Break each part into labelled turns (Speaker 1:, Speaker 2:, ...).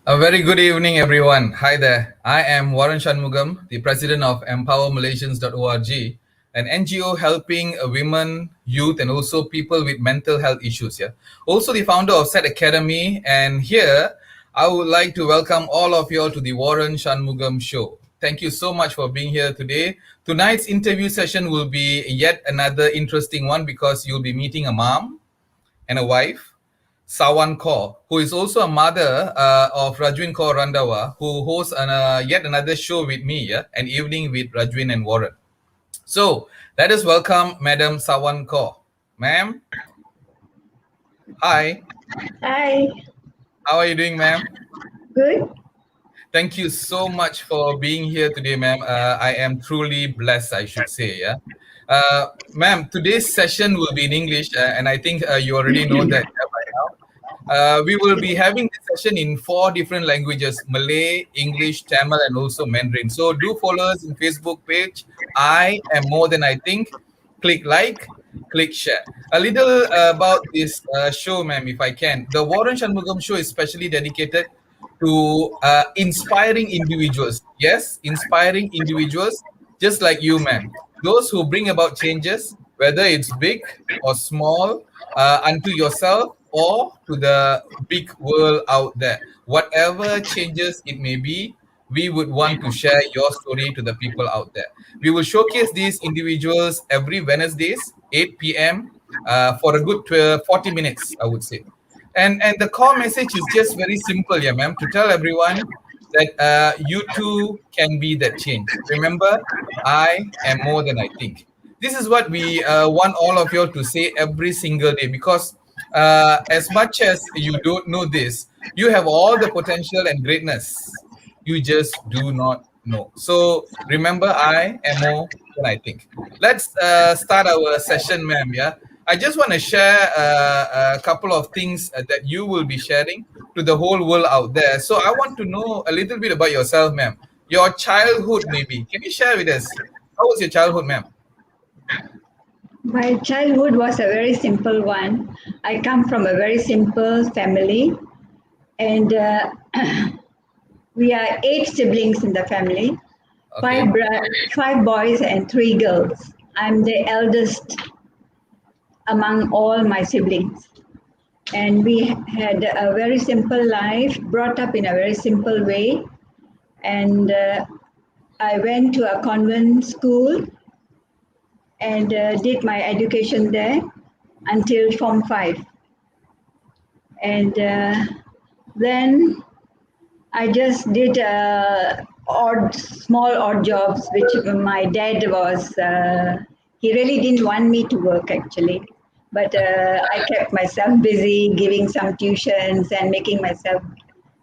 Speaker 1: A very good evening, everyone. Hi there. I am Waran Shanmugam, the president of EmpowerMalaysians.org, an NGO helping women, youth, and also people with mental health issues. Yeah. Also, the founder of Set Academy. And here, I would like to welcome all of you all to the Waran Shanmugam Show. Thank you so much for being here today. Tonight's interview session will be yet another interesting one because you'll be meeting a mom and a wife, Sawan Kaur, who is also a mother of Rajwin Kaur Randawa, who hosts yet another show with me, yeah, an evening with Rajwin and Waran. So let us welcome Madam Sawan Kaur. Ma'am, hi.
Speaker 2: Hi,
Speaker 1: How are you doing, ma'am?
Speaker 2: good.
Speaker 1: Thank you so much for being here today, ma'am. I am truly blessed, I should say, yeah. Ma'am, today's session will be in English, and I think you already know that by now. We will be having this session in 4 different languages: Malay, English, Tamil, and also Mandarin. So do follow us in Facebook page. I am more than I think. Click like, click share. A little about this show, ma'am, if I can. The Warren Shanmugam show is specially dedicated to inspiring individuals. Yes, inspiring individuals just like you, ma'am. Those who bring about changes, whether it's big or small, unto yourself or to the big world out there. Whatever changes it may be, we would want to share your story to the people out there. We will showcase these individuals every Wednesdays, 8 p.m. For a good 40 minutes, I would say. And the core message is just very simple, yeah, ma'am, to tell everyone that you too can be that change. Remember, I am more than I think. This is what we want all of you to say every single day because as much as you don't know this, you have all the potential and greatness. You just do not know. So remember, I am more than I think. Let's start our session, ma'am. Yeah, I just want to share a couple of things that you will be sharing to the whole world out there. So I want to know a little bit about yourself, ma'am. Your childhood, maybe. Can you share with us? How was your childhood, ma'am?
Speaker 2: My childhood was a very simple one. I come from a very simple family, and we are 8 siblings in the family,
Speaker 1: Okay.
Speaker 2: five boys and 3 girls. I'm the eldest among all my siblings. And we had a very simple life, brought up in a very simple way. And I went to a convent school and did my education there until Form 5. And then I just did small odd jobs, which my dad was, he really didn't want me to work actually. But I kept myself busy, giving some tuitions and making myself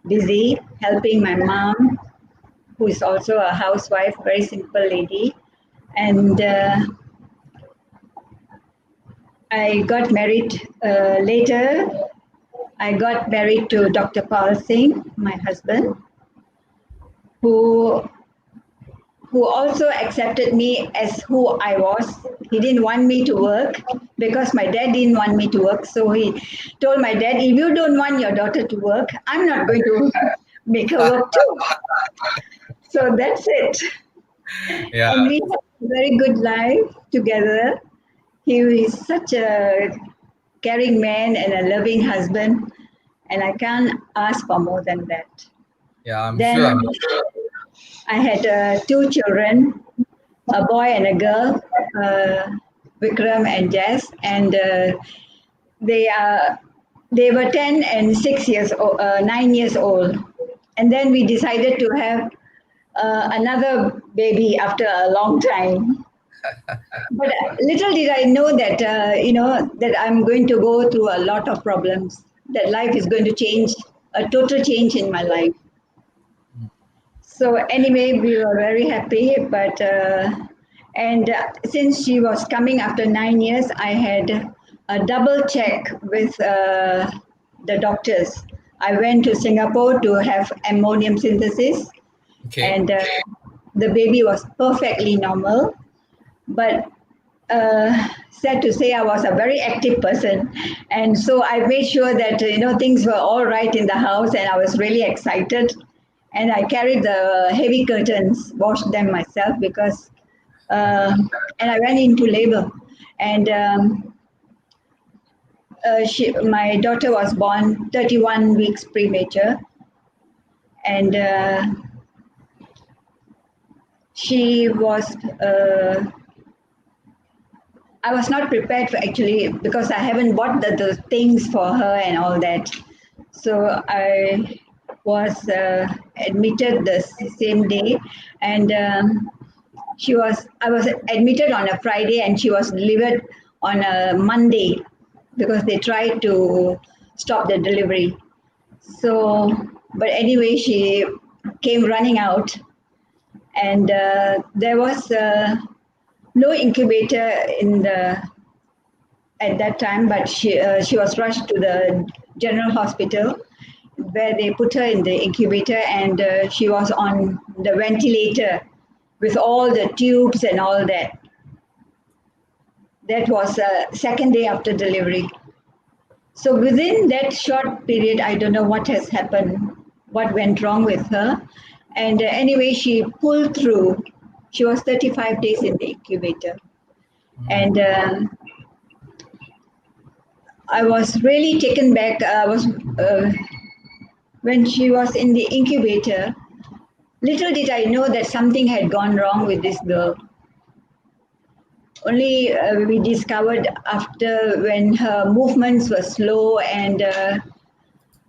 Speaker 2: busy, helping my mom, who is also a housewife, very simple lady. And I got married later. I got married to Dr. Paul Singh, my husband, who who also accepted me as who I was. He didn't want me to work because my dad didn't want me to work. So he told my dad, if you don't want your daughter to work, I'm not going to make her work too. So that's it.
Speaker 1: Yeah.
Speaker 2: And we had a very good life together. He is such a caring man and a loving husband, and I can't ask for more than that.
Speaker 1: Yeah, I'm
Speaker 2: Then
Speaker 1: sure.
Speaker 2: I had 2 children, a boy and a girl, Vikram and Jess, and they are they were 10 and 6 years old, 9 years old, and then we decided to have another baby after a long time. But little did I know that that I'm going to go through a lot of problems. That life is going to change, a total change in my life. So anyway, we were very happy, but and since she was coming after 9 years, I had a double check with the doctors. I went to Singapore to have ammonium synthesis,
Speaker 1: Okay.
Speaker 2: and the baby was perfectly normal. But sad to say, I was a very active person, and so I made sure that things were all right in the house, and I was really excited. And I carried the heavy curtains, washed them myself because, uh, and I went into labor, and my daughter was born 31 weeks premature, and she was. I was not prepared for actually because I haven't bought the things for her and all that. So I was admitted the same day, and I was admitted on a Friday, and she was delivered on a Monday because they tried to stop the delivery. So, but anyway, she came running out, and there was no incubator in the at that time, but she was rushed to the general hospital where they put her in the incubator, and she was on the ventilator with all the tubes and all that. That was second day after delivery. So within that short period, I don't know what has happened, what went wrong with her. And anyway, she pulled through. She was 35 days in the incubator. And I was really taken back. I was when she was in the incubator. Little did I know that something had gone wrong with this girl. Only we discovered after when her movements were slow, and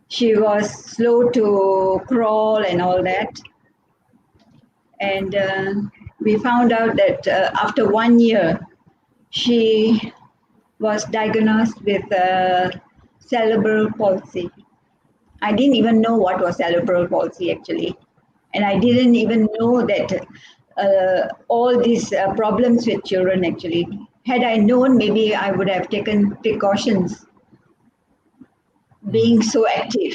Speaker 2: she was slow to crawl and all that. And we found out that after 1 year, she was diagnosed with cerebral palsy. I didn't even know what was cerebral palsy actually. And I didn't even know that all these problems with children actually. Had I known, maybe I would have taken precautions being so active.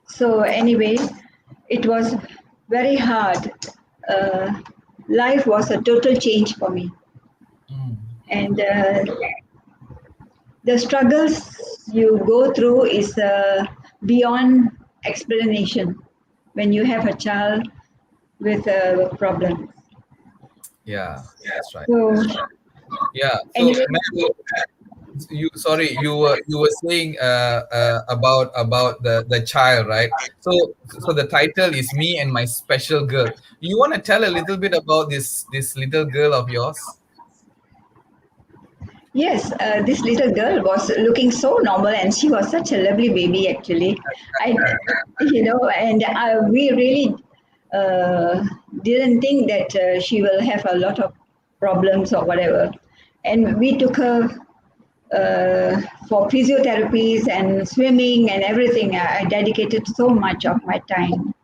Speaker 2: So anyway, it was very hard. Life was a total change for me. And the struggles you go through is beyond explanation when you have a child with a problem.
Speaker 1: Yeah, that's right.
Speaker 2: So
Speaker 1: Yeah. So,
Speaker 2: anyway,
Speaker 1: ma'am, you were saying about the child, right? So the title is Me and My Special Girl. You want to tell a little bit about this little girl of yours?
Speaker 2: yes, this little girl was looking so normal, and she was such a lovely baby. Actually, I, and we really didn't think that she will have a lot of problems or whatever, and we took her for physiotherapies and swimming and everything. I dedicated so much of my time,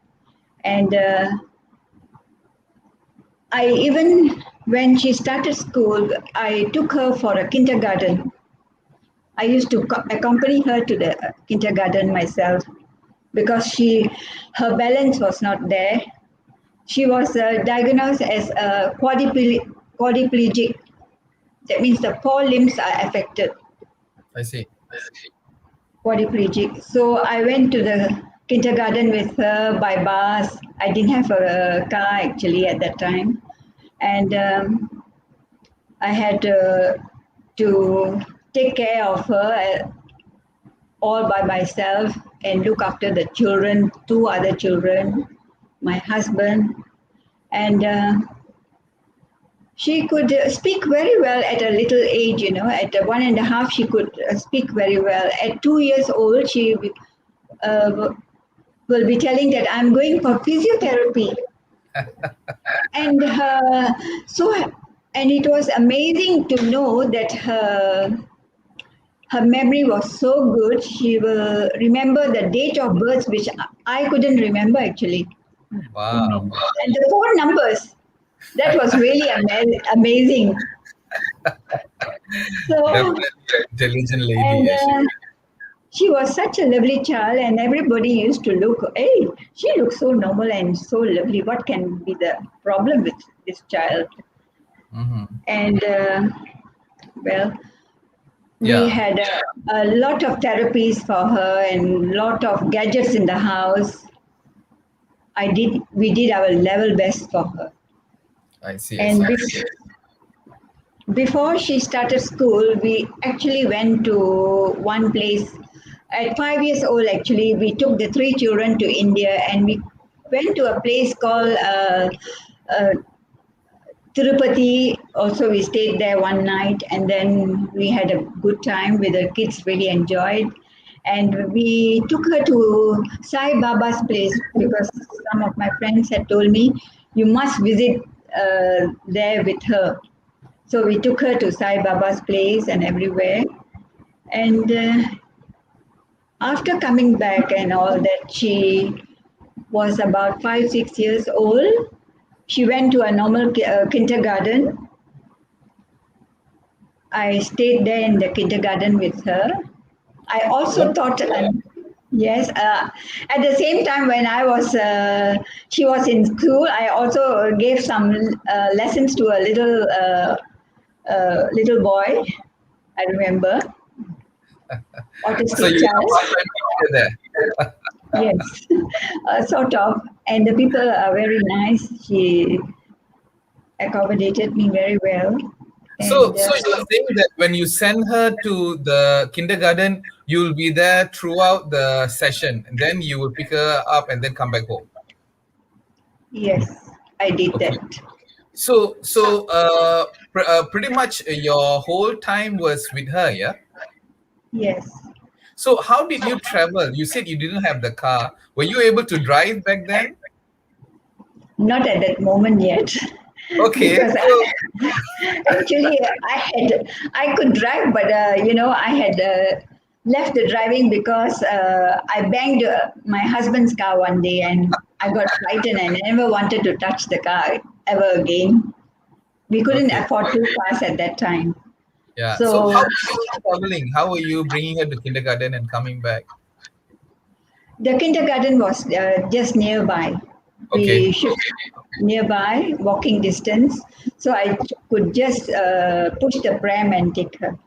Speaker 2: and I even when she started school, I took her for a kindergarten. I used to accompany her to the kindergarten myself because her balance was not there. She was diagnosed as a quadriplegic. That means the four limbs are affected.
Speaker 1: I see.
Speaker 2: Quadriplegic. So I went to the kindergarten with her by bus. I didn't have a car actually at that time, and I had to take care of her all by myself and look after the children, two other children, my husband, and she could speak very well at a little age, at 1.5, she could speak very well. At 2 years old, she uh, will be telling that I'm going for physiotherapy. And and it was amazing to know that her memory was so good. She will remember the date of birth, which I couldn't remember actually.
Speaker 1: Wow.
Speaker 2: And the phone numbers, that was really amazing. So,
Speaker 1: Definitely an intelligent lady,
Speaker 2: and
Speaker 1: actually.
Speaker 2: she was such a lovely child, and everybody used to look, hey, she looks so normal and so lovely. What can be the problem with this child?
Speaker 1: Mm-hmm.
Speaker 2: And Well, we
Speaker 1: Yeah,
Speaker 2: had a lot of therapies for her and lot of gadgets in the house. We did our level best for her.
Speaker 1: I see, I
Speaker 2: And
Speaker 1: see.
Speaker 2: before she started school, we actually went to one place. At 5 years old, actually, we took the three children to India and we went to a place called uh, Tirupati. Also, we stayed there one night and then we had a good time with the kids, really enjoyed. And we took her to Sai Baba's place because some of my friends had told me you must visit there with her. So we took her to Sai Baba's place and everywhere. And after coming back and all that, she was about 5, 6 years old. She went to a normal kindergarten. I stayed there in the kindergarten with her. I also
Speaker 1: What?
Speaker 2: taught, yes, at the same time when she was in school, I also gave some lessons to a little boy, I remember,
Speaker 1: So
Speaker 2: autistic
Speaker 1: you were a
Speaker 2: child.
Speaker 1: part-time teacher there.
Speaker 2: Yes, sort of. And the people are very nice. She accommodated me very well.
Speaker 1: So,
Speaker 2: And
Speaker 1: so you are saying that when you send her to the kindergarten, you'll be there throughout the session, and then you will pick her up and then come back home.
Speaker 2: yes, I did
Speaker 1: Okay.
Speaker 2: that.
Speaker 1: So, pretty much your whole time was with her, yeah?
Speaker 2: Yes,
Speaker 1: So, how did you travel? You said you didn't have the car. Were you able to drive back then?
Speaker 2: not at that moment yet,
Speaker 1: Okay.
Speaker 2: because
Speaker 1: So,
Speaker 2: actually I could drive, but I had left the driving because I banged my husband's car one day, and I got frightened and I never wanted to touch the car ever again. We couldn't
Speaker 1: okay.
Speaker 2: afford two cars at that time.
Speaker 1: Yeah. So,
Speaker 2: So
Speaker 1: how were you traveling? How were you bringing her to kindergarten and coming back?
Speaker 2: the kindergarten was just nearby.
Speaker 1: Okay.
Speaker 2: We shipped nearby, walking distance. So I could just push the pram and take her.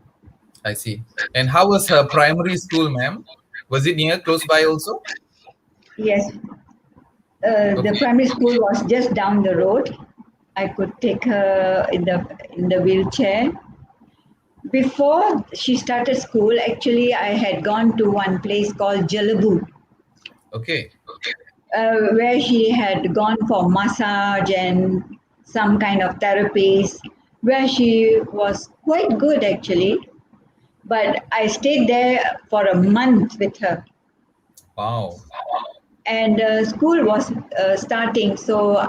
Speaker 1: I see. And how was her primary school, ma'am? Was it near, close by also?
Speaker 2: Yes, the
Speaker 1: Okay.
Speaker 2: primary school was just down the road. I could take her in the wheelchair. Before she started school, actually, I had gone to one place called Jalabu,
Speaker 1: Okay.
Speaker 2: where she had gone for massage and some kind of therapies, where she was quite good actually. But I stayed there for a month with her,
Speaker 1: Wow.
Speaker 2: and school was starting, so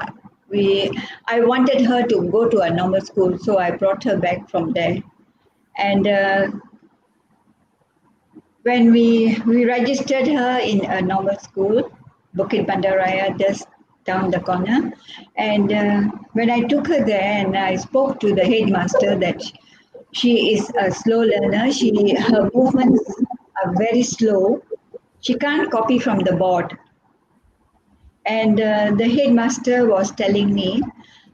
Speaker 2: we I wanted her to go to a normal school, so I brought her back from there. And when we registered her in a normal school, Bukit Bandaraya, just down the corner. And when I took her there and I spoke to the headmaster that she is a slow learner, her movements are very slow. She can't copy from the board. And the headmaster was telling me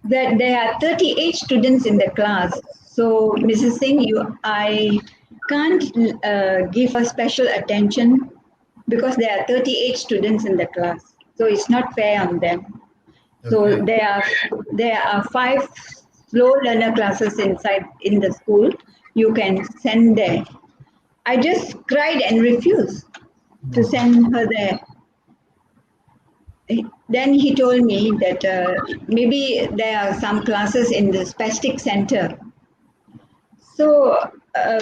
Speaker 2: that there are 38 students in the class. So, Mrs. Singh, I can't give her special attention because there are 38 students in the class. So it's not fair on them. So
Speaker 1: Okay.
Speaker 2: there are five slow learner classes inside in the school. You can send there. I just cried and refused to
Speaker 1: Hmm.
Speaker 2: send her there. Then he told me that maybe there are some classes in the spastic center. So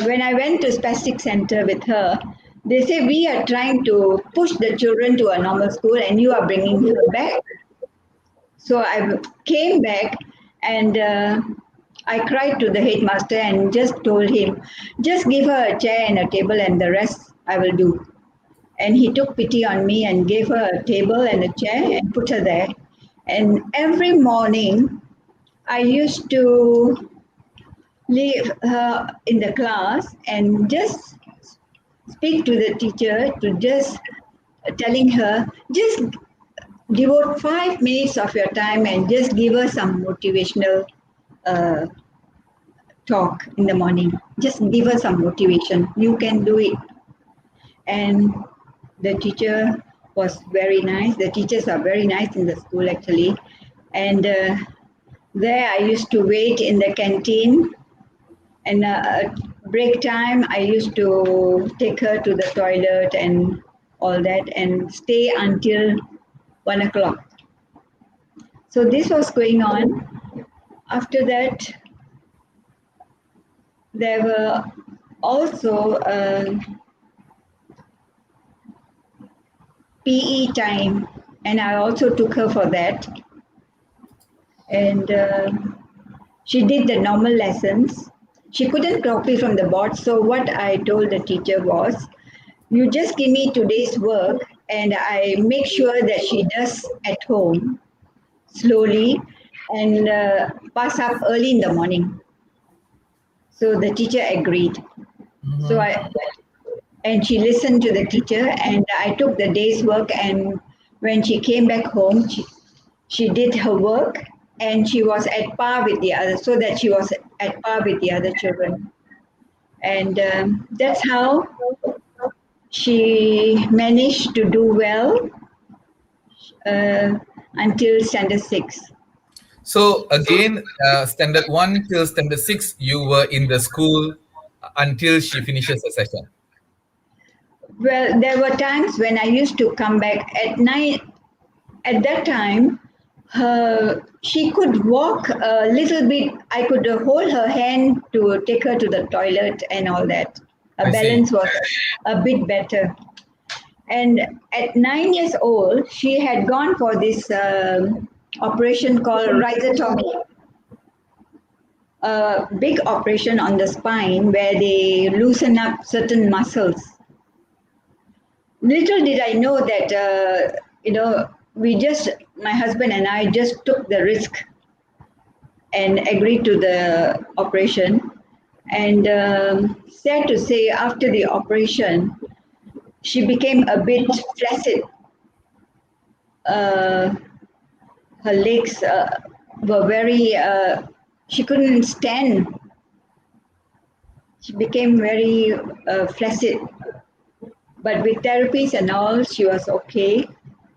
Speaker 2: when I went to spastic center with her, they say we are trying to push the children to a normal school and you are bringing her back. So I came back and I cried to the headmaster and just told him, just give her a chair and a table and the rest I will do. And he took pity on me and gave her a table and a chair and put her there. And every morning, I used to leave her in the class and just speak to the teacher to just telling her, just devote 5 minutes of your time and just give her some motivational uh, talk in the morning. Just give her some motivation. You can do it. And the teacher was very nice. The teachers are very nice in the school actually. And there I used to wait in the canteen, and at break time I used to take her to the toilet and all that and stay until 1 o'clock. So this was going on. After that, there were also PE time, and I also took her for that. And she did the normal lessons. She couldn't copy from the board, so what I told the teacher was, you just give me today's work, and I make sure that she does at home slowly and pass up early in the morning. So the teacher agreed. So
Speaker 1: Mm-hmm.
Speaker 2: I and she listened to the teacher, and I took the day's work, and when she came back home, she did her work, and she was at par with the others, so that she was at par with the other children. And that's how she managed to do well uh, until standard 6.
Speaker 1: So again, standard one till standard six, you were in the school until she finishes the session.
Speaker 2: Well, there were times when I used to come back at night. At that time, she could walk a little bit. I could hold her hand to take her to the toilet and all that. Her
Speaker 1: I see.
Speaker 2: balance was a bit better. And at 9 years old, she had gone for this operation called rhizotomy, a big operation on the spine where they loosen up certain muscles. Little did I know that, my husband and I just took the risk and agreed to the operation. And sad to say, after the operation, she became a bit flaccid. Uh, Her legs were very, she couldn't stand. She became very flaccid. But with therapies and all, she was okay.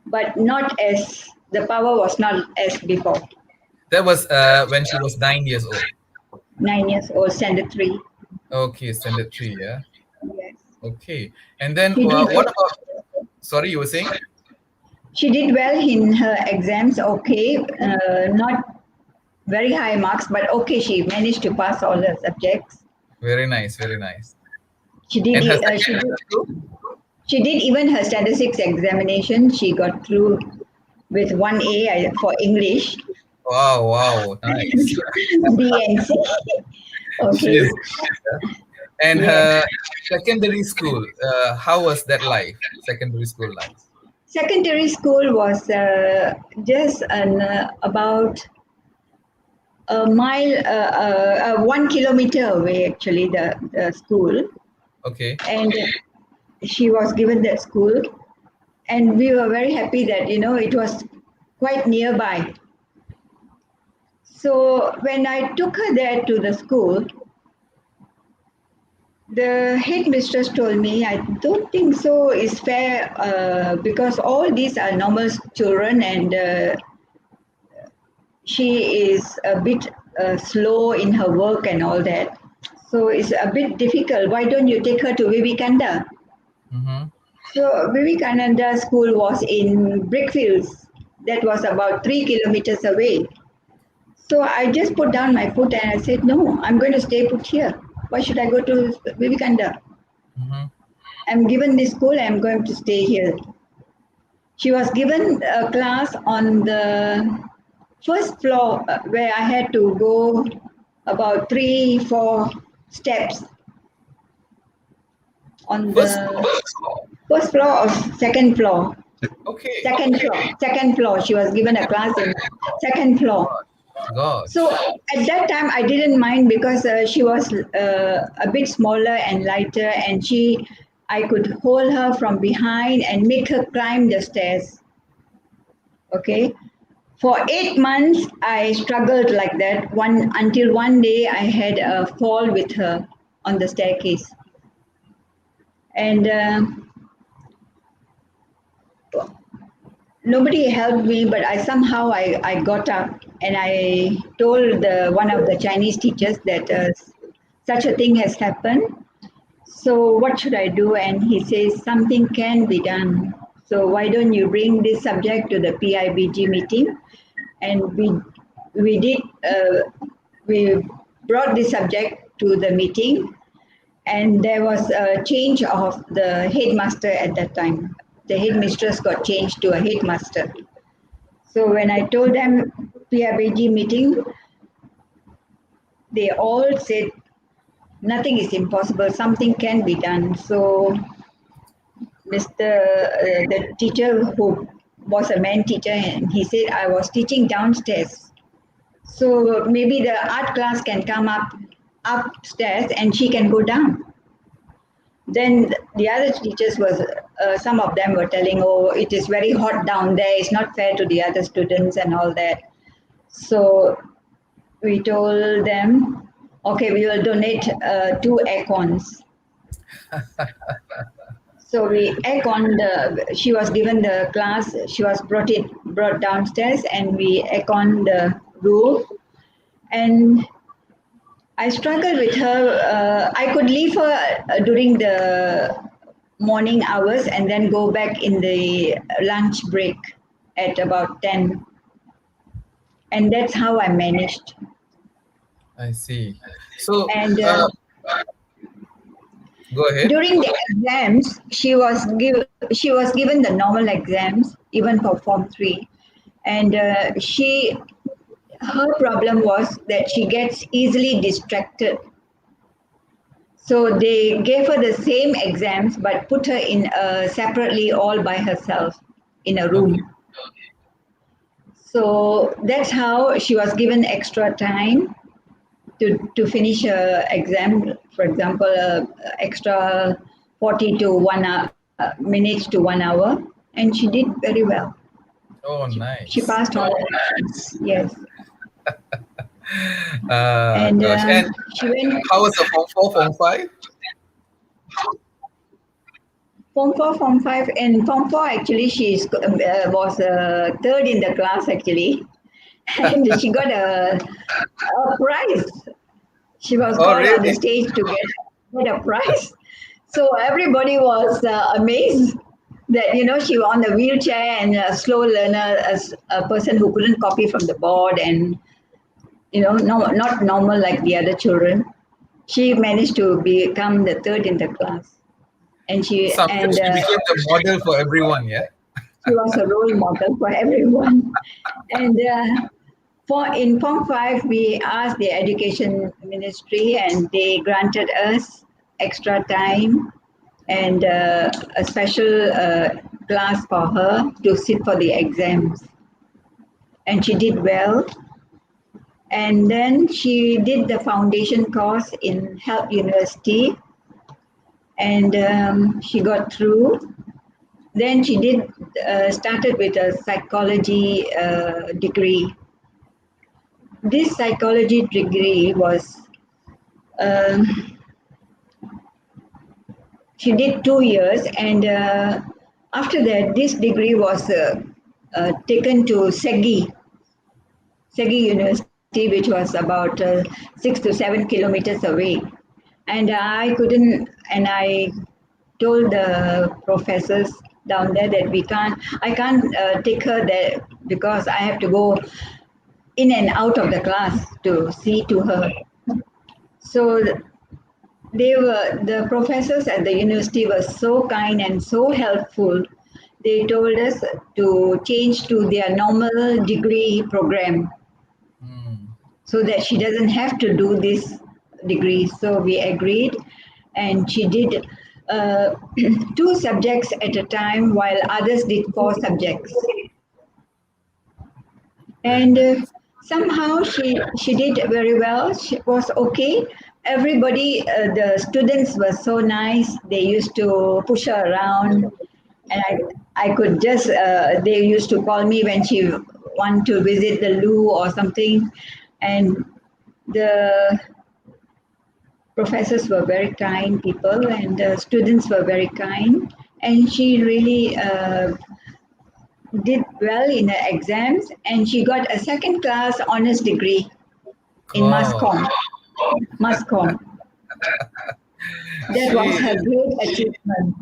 Speaker 2: But not as, the power was not as before.
Speaker 1: That was when she was 9 years old.
Speaker 2: 9 years old, standard 3.
Speaker 1: Okay, standard three. Yeah.
Speaker 2: Yes.
Speaker 1: Okay. And then
Speaker 2: She did,
Speaker 1: what about? Sorry, you were saying?
Speaker 2: she did well in her exams, okay. Not very high marks, but okay, she managed to pass all her subjects.
Speaker 1: Very nice. Very nice.
Speaker 2: She did,
Speaker 1: And her
Speaker 2: she
Speaker 1: second
Speaker 2: did,
Speaker 1: school?
Speaker 2: she did even her standard 6 examination. She got through with 1A for English,
Speaker 1: Wow, wow, nice.
Speaker 2: B and C. Okay.
Speaker 1: She's and
Speaker 2: Yes.
Speaker 1: her secondary school. How was that life? Secondary school life.
Speaker 2: Secondary school was just about a mile, 1 kilometer away, actually, the school.
Speaker 1: Okay.
Speaker 2: And she was given that school. And we were very happy that, it was quite nearby. So when I took her there to the school, the headmistress told me, I don't think so is fair because all these are normal children, and she is a bit slow in her work and all that. So it's a bit difficult. Why don't you take her to Vivekananda?
Speaker 1: Mm-hmm.
Speaker 2: So Vivekananda school was in Brickfields. That was about 3 kilometers away. So I just put down my foot and I said, no, I'm going to stay put here. Why should I go to Vivekananda?
Speaker 1: Mm-hmm.
Speaker 2: I'm given this school, I'm going to stay here. She was given a class on the first floor where I had to go about 3, 4 steps on
Speaker 1: First
Speaker 2: the
Speaker 1: floor.
Speaker 2: first floor or second floor.
Speaker 1: Okay.
Speaker 2: Second floor. Second floor. She was given a class in second floor. So
Speaker 1: Gosh.
Speaker 2: at that time, I didn't mind because she was a bit smaller and lighter, and I could hold her from behind and make her climb the stairs. Okay. For 8 months, I struggled like that. Until one day, I had a fall with her on the staircase, and nobody helped me. But I got up and I told one of the Chinese teachers that such a thing has happened. So what should I do? And he says something can be done. So why don't you bring this subject to the PIBG meeting? And we did we brought this subject to the meeting, and there was a change of the headmaster at that time. The headmistress got changed to a headmaster. So when I told them PIBG meeting, they all said nothing is impossible. Something can be done. So the teacher who was a man teacher, and he said I was teaching downstairs. So maybe the art class can come upstairs and she can go down. Then the other teachers some of them were telling, oh, it is very hot down there. It's not fair to the other students and all that. So we told them, okay, we will donate 2 aircons. So she was given the class, she was brought downstairs, and we aircon the roof. And I struggled with her. I could leave her during the morning hours and then go back in the lunch break at about 10. And that's how I managed.
Speaker 1: I see. So,
Speaker 2: And
Speaker 1: go ahead.
Speaker 2: during the exams, she was given the normal exams, even for Form 3. And her problem was that she gets easily distracted. So they gave her the same exams but put her in separately all by herself in a
Speaker 1: Okay.
Speaker 2: room. So that's how she was given extra time to finish her exam. For example, extra 40 to 1 hour, minutes to 1 hour, and she did very well.
Speaker 1: Oh,
Speaker 2: She
Speaker 1: nice.
Speaker 2: passed all the exams. Yes, and
Speaker 1: Gosh. And
Speaker 2: she went
Speaker 1: how was the Form 4, Form 5?
Speaker 2: Form 4, Form 5, and Form 4 actually was third in the class actually, and she got a prize. She was
Speaker 1: Oh,
Speaker 2: called on the
Speaker 1: really?
Speaker 2: stage to get a prize. So everybody was amazed that she was on the wheelchair and a slow learner, as a person who couldn't copy from the board, and no, not normal like the other children. She managed to become the third in the class, and
Speaker 1: Some she became the model for everyone, yeah?
Speaker 2: she was a role model for everyone. And for in Form 5, we asked the education ministry, and they granted us extra time and a special class for her to sit for the exams. And she did well. And then she did the foundation course in Health University, and she got through. Then she did started with a psychology degree. This psychology degree was she did 2 years, and after that, this degree was taken to Segi University, which was about 6 to 7 kilometers away. And I told the professors down there that I can't take her there because I have to go in and out of the class to see to her. So the professors at the university were so kind and so helpful. They told us to change to their normal degree program
Speaker 1: Hmm.
Speaker 2: so that she doesn't have to do this degree. So we agreed, and she did uh, 2 subjects at a time, while others did 4 subjects.
Speaker 1: Very
Speaker 2: And
Speaker 1: nice.
Speaker 2: somehow she did very well. She was okay. Everybody, the students were so nice. They used to push her around, and I could just they used to call me when she want to visit the loo or something, and the professors were very kind people, and the students were very kind, and she really did well in her exams, and she got a second class honors degree in mass
Speaker 1: God,
Speaker 2: comm. Mass comm. That was
Speaker 1: she
Speaker 2: her great achievement.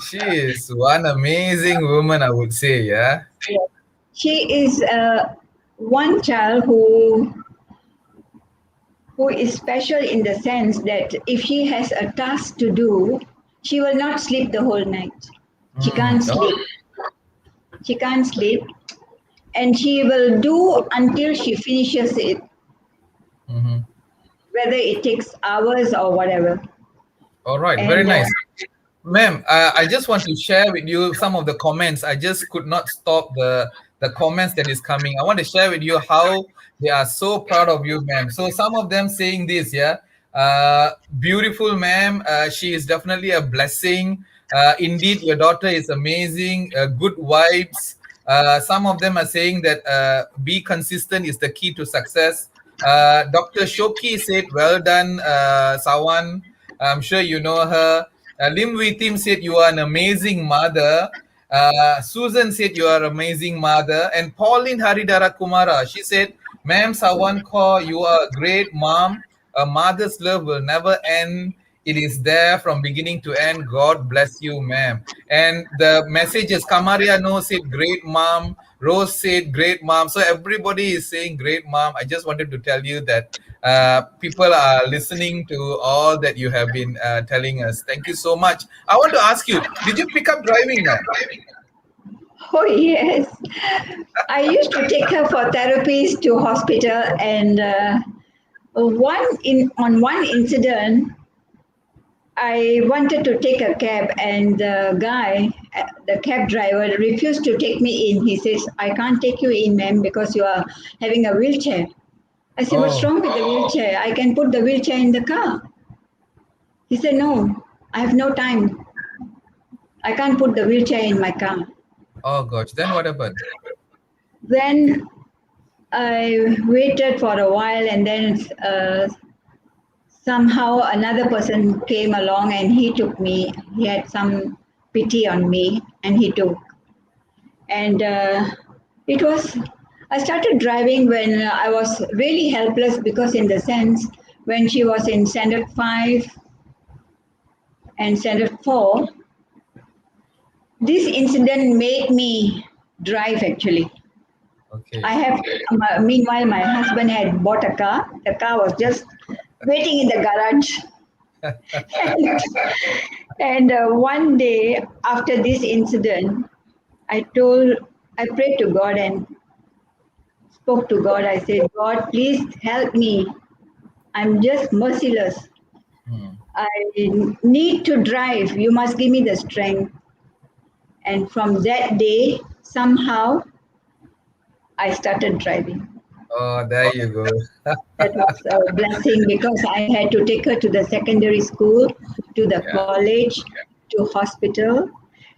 Speaker 1: she is one amazing woman, I would say. Yeah.
Speaker 2: Yes. She is one child who is special in the sense that if she has a task to do, she will not sleep the whole night. She
Speaker 1: Mm.
Speaker 2: can't
Speaker 1: Oh.
Speaker 2: sleep. She can't sleep, and she will do until she finishes it,
Speaker 1: Mhm.
Speaker 2: whether it takes hours or whatever.
Speaker 1: All right. Very
Speaker 2: And
Speaker 1: nice. Ma'am, I just want to share with you some of the comments. I just could not stop the comments that is coming. I want to share with you how they are so proud of you, ma'am. So some of them saying this, yeah. Beautiful, ma'am. She is definitely a blessing. Indeed, your daughter is amazing. Good vibes. Some of them are saying that be consistent is the key to success. Dr. Shoki said, "Well done, Sawan. I'm sure you know her." Lim Wee Tim said, "You are an amazing mother." Susan said, "You are an amazing mother." And Pauline Haridara Kumara, she said, "Ma'am Sawan Kaur, you are a great mom. A mother's love will never end. It is there from beginning to end. God bless you, ma'am." And the messages, Kamaria No said, "Great mom." Rose said, "Great mom." So everybody is saying, "Great mom." I just wanted to tell you that people are listening to all that you have been telling us. Thank you so much. I want to ask you, did you pick up driving, ma'am?
Speaker 2: oh yes, I used to take her for therapies to hospital, and on one incident, I wanted to take a cab, and the guy, the cab driver, refused to take me in. He says, "I can't take you in, ma'am, because you are having a wheelchair." I said, "What's
Speaker 1: Oh,
Speaker 2: wrong with the wheelchair? I can put the wheelchair in the car." He said, "No, I have no time. I can't put the wheelchair in my car."
Speaker 1: oh gosh. Then what happened?
Speaker 2: Then I waited for a while, and then somehow another person came along and he took me. He had some pity on me, and he took. And it was, I started driving when I was really helpless, because, in the sense, when she was in standard 5 and standard 4, this incident made me drive actually.
Speaker 1: Okay.
Speaker 2: I have, meanwhile, my husband had bought a car. The car was just waiting in the garage. And one day after this incident, I told, I prayed to God and spoke to God. I said, "God, please help me. I'm just merciless.
Speaker 1: Hmm.
Speaker 2: I need to drive. You must give me the strength." And from that day, somehow, I started driving.
Speaker 1: Oh, there you go.
Speaker 2: That was a blessing, because I had to take her to the secondary school, to the
Speaker 1: Yeah.
Speaker 2: college, to hospital.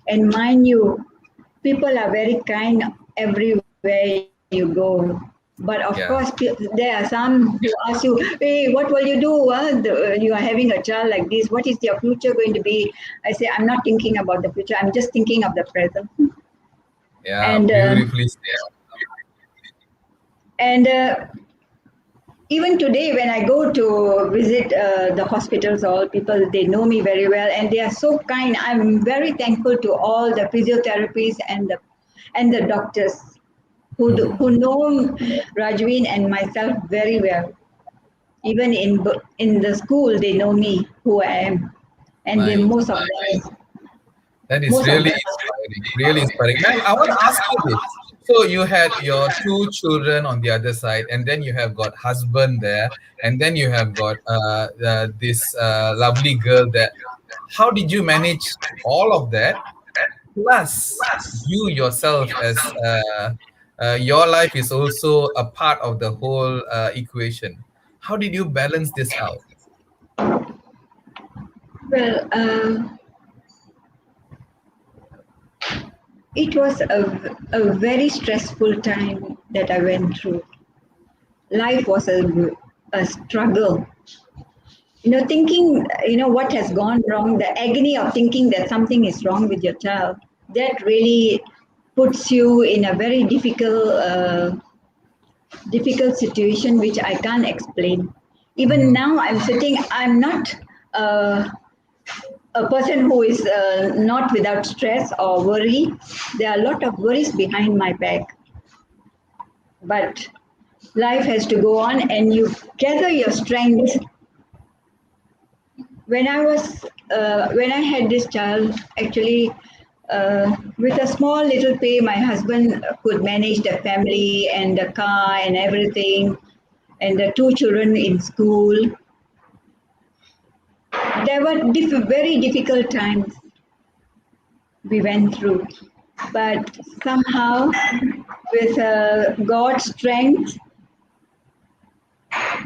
Speaker 2: And mind you, people are very kind everywhere you go. But of course,
Speaker 1: Yeah.
Speaker 2: there are some who ask you, "Hey, what will you do? You are having a child like this. What is your future going to be?" I say, "I'm not thinking about the future. I'm just thinking of the present."
Speaker 1: Yeah.
Speaker 2: And
Speaker 1: Beautifully said.
Speaker 2: and even today, when I go to visit the hospitals, all people, they know me very well, and they are so kind. I'm very thankful to all the physiotherapists and the doctors who know Rajveen and myself very well. Even in the school, they know me who I am, and they
Speaker 1: Nice. That is
Speaker 2: most of
Speaker 1: really
Speaker 2: them.
Speaker 1: inspiring. Really inspiring. Ma'am, I want to ask you this. So you had your two children on the other side, and then you have got husband there, and then you have got this lovely girl there. How did you manage all of that? Plus, you yourself as your life is also a part of the whole equation. How did you balance this out?
Speaker 2: Well, It was a very stressful time that I went through. Life was a struggle. Thinking, what has gone wrong, the agony of thinking that something is wrong with your child, that really puts you in a very difficult situation which I can't explain. Even
Speaker 1: Mhm.
Speaker 2: now, I'm not uh, a person who is not without stress or worry. There are a lot of worries behind my back, but life has to go on and you gather your strength. When I had this child, actually, with a small little pay, my husband could manage the family and the car and everything, and the two children in school. There were very difficult times we went through, but somehow, with God's strength,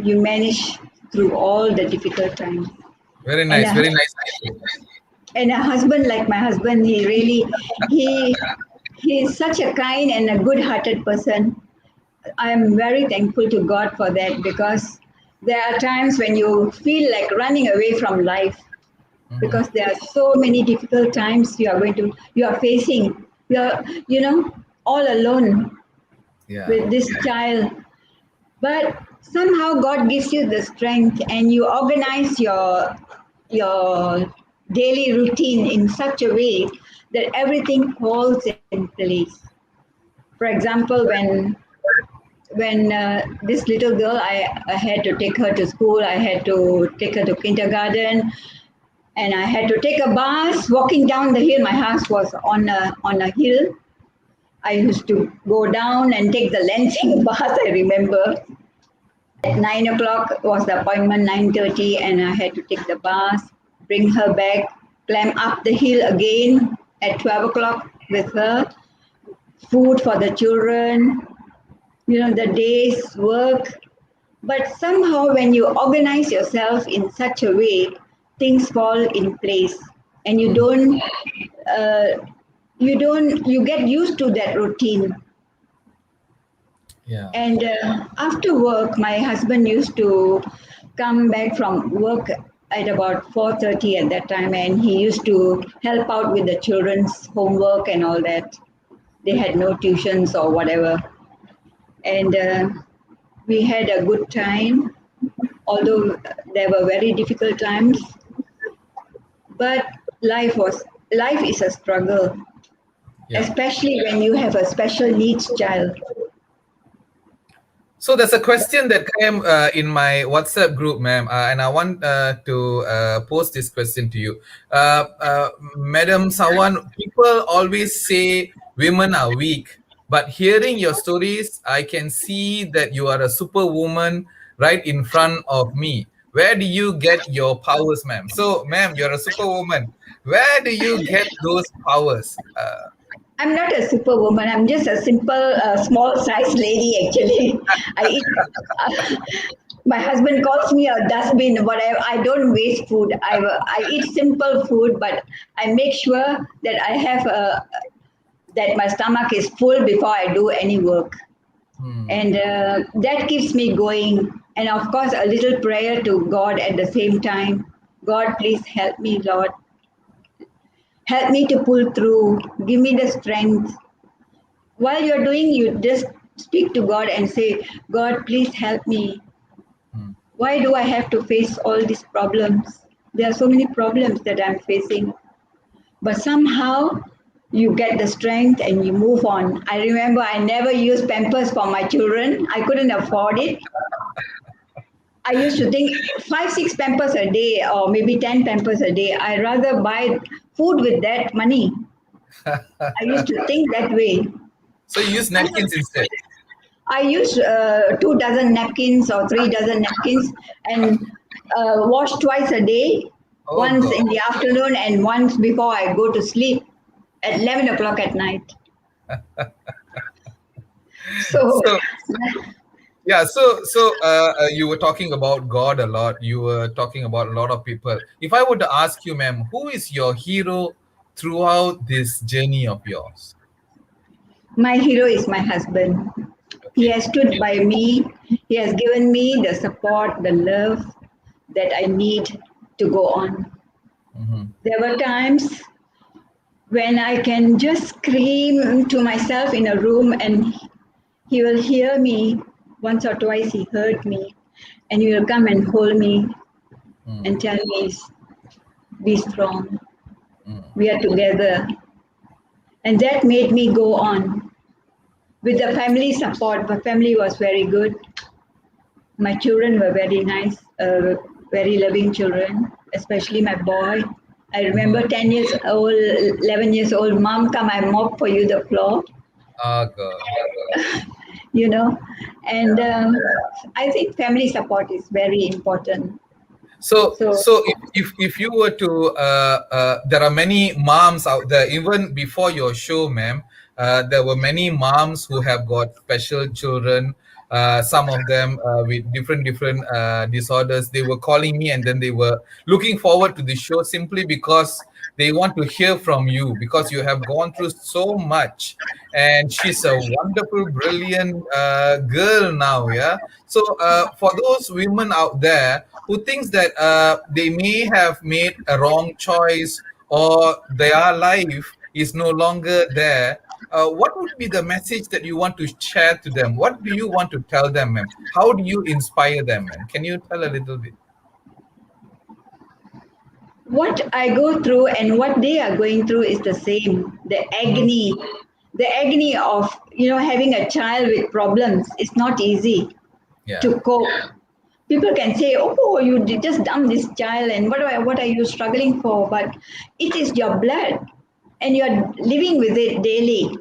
Speaker 2: you manage through all the difficult times.
Speaker 1: Very
Speaker 2: And
Speaker 1: nice,
Speaker 2: a,
Speaker 1: very nice.
Speaker 2: and a husband like my husband, he he is such a kind and a good-hearted person. I am very thankful to God for that, because there are times when you feel like running away from life,
Speaker 1: Mhm.
Speaker 2: because there are so many difficult times you are facing. You are, all alone
Speaker 1: Yeah.
Speaker 2: with this child. But somehow God gives you the strength, and you organize your daily routine in such a way that everything falls in place. For example, when this little girl, I had to take her to school, I had to take her to kindergarten, and I had to take a bus walking down the hill. My house was on a hill. I used to go down and take the Lansing bus. I remember at 9 o'clock was the appointment, 9:30, and I had to take the bus, bring her back, climb up the hill again at 12 o'clock with her, food for the children, the day's work. But somehow, when you organize yourself in such a way, things fall in place, and
Speaker 1: Mhm.
Speaker 2: uh, you get used to that routine.
Speaker 1: Yeah.
Speaker 2: And after work, my husband used to come back from work at about 4:30 at that time, and he used to help out with the children's homework and all that. They had no tuitions or whatever, and we had a good time. Although there were very difficult times, but life is a struggle,
Speaker 1: Yeah.
Speaker 2: especially when you have a special needs child.
Speaker 1: So there's a question that came in my WhatsApp group, ma'am, and I want to post this question to you. Madam Sawan, people always say women are weak, but hearing your stories, I can see that you are a superwoman right in front of me. Where do you get your powers, ma'am? So, ma'am, you're a superwoman. Where do you get those powers?
Speaker 2: I'm not a superwoman. I'm just a simple, small sized lady, actually. I eat. Uh, my husband calls me a dustbin, but I don't waste food. I eat simple food, but I make sure that that my stomach is full before I do any work.
Speaker 1: Hmm.
Speaker 2: And that keeps me going. And of course, a little prayer to God at the same time. God, please help me, Lord. Help me to pull through. Give me the strength. While you're doing, you just speak to God and say, God, please help me.
Speaker 1: Hmm.
Speaker 2: Why do I have to face all these problems? There are so many problems that I'm facing. But somehow you get the strength and you move on. I remember I never used Pampers for my children. I couldn't afford it. I used to think 5, 6 Pampers a day, or maybe 10 Pampers a day. I rather buy food with that money. I used to think that way.
Speaker 1: So you use napkins instead.
Speaker 2: I use 2 dozen napkins or 3 dozen napkins, and wash twice a day,
Speaker 1: Oh
Speaker 2: once
Speaker 1: God.
Speaker 2: in the afternoon and once before I go to sleep at 11 o'clock at night. So,
Speaker 1: So yeah, you were talking about God a lot. You were talking about a lot of people. If I were to ask you, ma'am, who is your hero throughout this journey of yours?
Speaker 2: My hero is my husband. He
Speaker 1: Okay.
Speaker 2: has stood by me. He has given me the support, the love that I need to go on.
Speaker 1: Mm-hmm.
Speaker 2: There were times when I can just scream to myself in a room and he will hear me. Once or twice he heard me and he will come and hold me and tell me, be strong. We are together. And that made me go on. With the family support, the family was very good. My children were very nice, very loving children, especially my boy. I
Speaker 1: Mm-hmm.
Speaker 2: remember 10 years old, 11 years old, mom, come, I mop for you the floor,
Speaker 1: Ah, God.
Speaker 2: you know. And
Speaker 1: Yeah.
Speaker 2: I think family support is very important. So,
Speaker 1: So if you were to, there are many moms out there. Even before your show, ma'am, there were many moms who have got special children. Some of them with different disorders. They were calling me, and then they were looking forward to the show simply because they want to hear from you, because you have gone through so much, and she's a wonderful, brilliant girl now. Yeah. So for those women out there who thinks that they may have made a wrong choice, or their life is no longer there, what would be the message that you want to share to them? What do you want to tell them, ma'am? How do you inspire them, ma'am? Can you tell a little bit?
Speaker 2: what I go through and what they are going through is the same.
Speaker 1: Mhm.
Speaker 2: The agony of having a child with problems is not easy
Speaker 1: Yeah.
Speaker 2: to cope. People can say, "Oh, you just dump this child, and what are you struggling for?" But it is your blood, and you are living with it daily.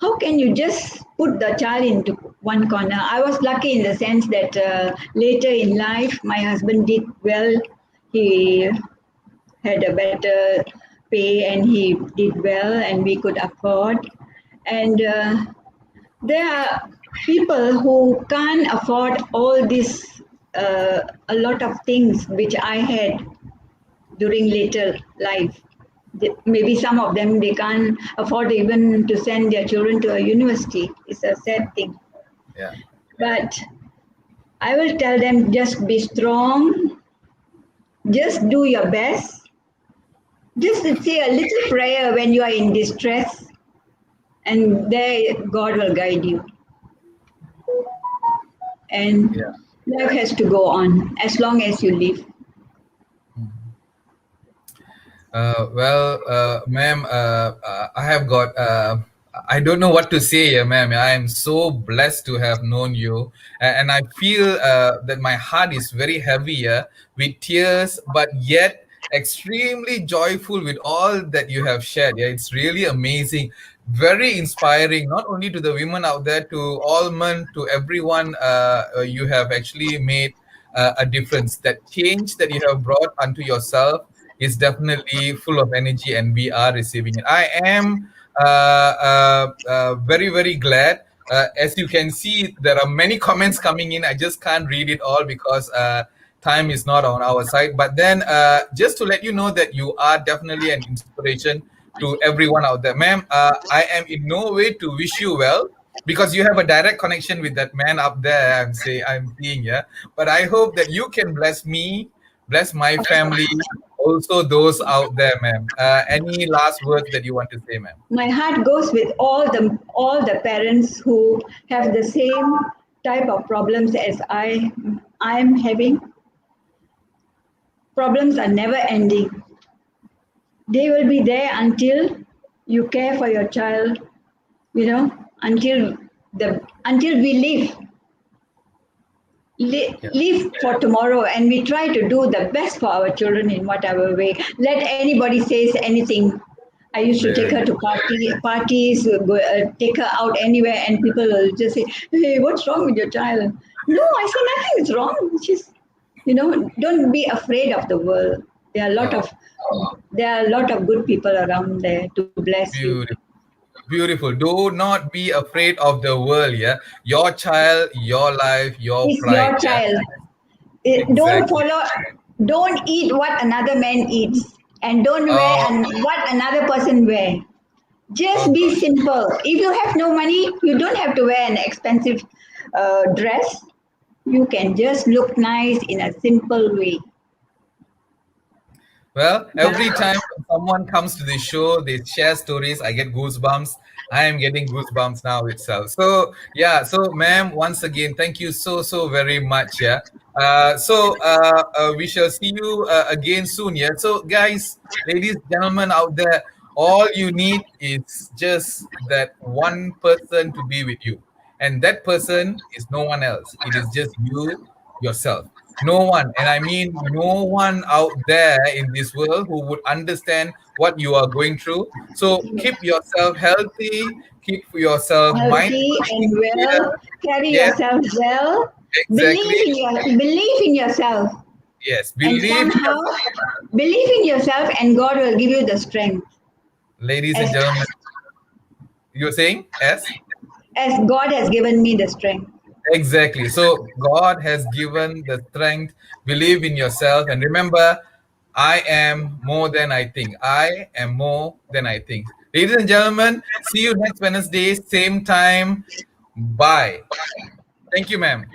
Speaker 2: How can you just put the child into one corner? I was lucky in the sense that later in life, my husband did well. He had a better pay and he did well, and we could afford. And there are people who can't afford all this, a lot of things which I had during later life. Maybe some of them they can't afford even to send their children to a university. It's a sad thing.
Speaker 1: Yeah.
Speaker 2: But I will tell them just be strong, just do your best, just say a little prayer when you are in distress, and there God will guide you. And
Speaker 1: Yeah.
Speaker 2: life has to go on as long as you live.
Speaker 1: Well, ma'am, I have got. I don't know what to say, ma'am. I am so blessed to have known you, and I feel that my heart is very heavy, with tears, but yet extremely joyful with all that you have shared. Yeah, it's really amazing, very inspiring. Not only to the women out there, to all men, to everyone. You have actually made a difference. That change that you have brought unto yourself is definitely full of energy, and we are receiving it. I am very, very glad. As you can see, there are many comments coming in. I just can't read it all because time is not on our side. But then, just to let you know that you are definitely an inspiration to everyone out there. Ma'am, I am in no way to wish you well, because you have a direct connection with that man up there. I'm seeing, yeah. But I hope that you can bless me, bless my family, also those out there, ma'am. Any last words that you want to say, ma'am?
Speaker 2: My heart goes with all the parents who have the same type of problems as I am having. Problems are never ending. They will be there until you care for your child, until until we
Speaker 1: Yeah.
Speaker 2: live for tomorrow, and we try to do the best for our children in whatever way. Let anybody says anything. I used to take
Speaker 1: Very
Speaker 2: her to parties, take her out anywhere, and people will just say, "Hey, what's wrong with your child?" No, I say nothing is wrong. She's, don't be afraid of the world. There are a lot
Speaker 1: uh,
Speaker 2: of there are a lot of good people around there to bless you.
Speaker 1: beautiful. Beautiful. Do not be afraid of the world, yeah. Your child, your life, your
Speaker 2: It's
Speaker 1: pride,
Speaker 2: your
Speaker 1: yeah.
Speaker 2: child. Don't
Speaker 1: Exactly.
Speaker 2: follow. Don't eat what another man eats, and don't wear
Speaker 1: Oh,
Speaker 2: what another person wear. Just
Speaker 1: Oh
Speaker 2: be
Speaker 1: gosh.
Speaker 2: simple. If you have no money, you don't have to wear an expensive dress. You can just look nice in a simple way.
Speaker 1: Well, every
Speaker 2: That's
Speaker 1: time when someone comes to the show, they share stories, I get goosebumps. I am getting goosebumps now itself. So, yeah, so ma'am, once again, thank you so very much. Yeah. We shall see you again soon. Yeah. So, guys, ladies, gentlemen out there, all you need is just that one person to be with you. And that person is no one else. It is just you, yourself. No one, and I mean no one out there in this world who would understand what you are going through. So keep yourself healthy, keep yourself
Speaker 2: healthy
Speaker 1: mindfully
Speaker 2: and
Speaker 1: clear.
Speaker 2: well. Carry
Speaker 1: Yes,
Speaker 2: yourself well.
Speaker 1: exactly.
Speaker 2: Believe in yourself,
Speaker 1: Yes,
Speaker 2: and
Speaker 1: believe in
Speaker 2: somehow
Speaker 1: yourself,
Speaker 2: believe in yourself, and God will give you the strength.
Speaker 1: ladies
Speaker 2: As
Speaker 1: and gentlemen. You're saying yes?
Speaker 2: as God has given me the strength.
Speaker 1: Exactly. So God has given the strength. Believe in yourself, and remember, I am more than I think. I am more than I think. Ladies and gentlemen, see you next Wednesday, same time. Bye. Thank you, ma'am.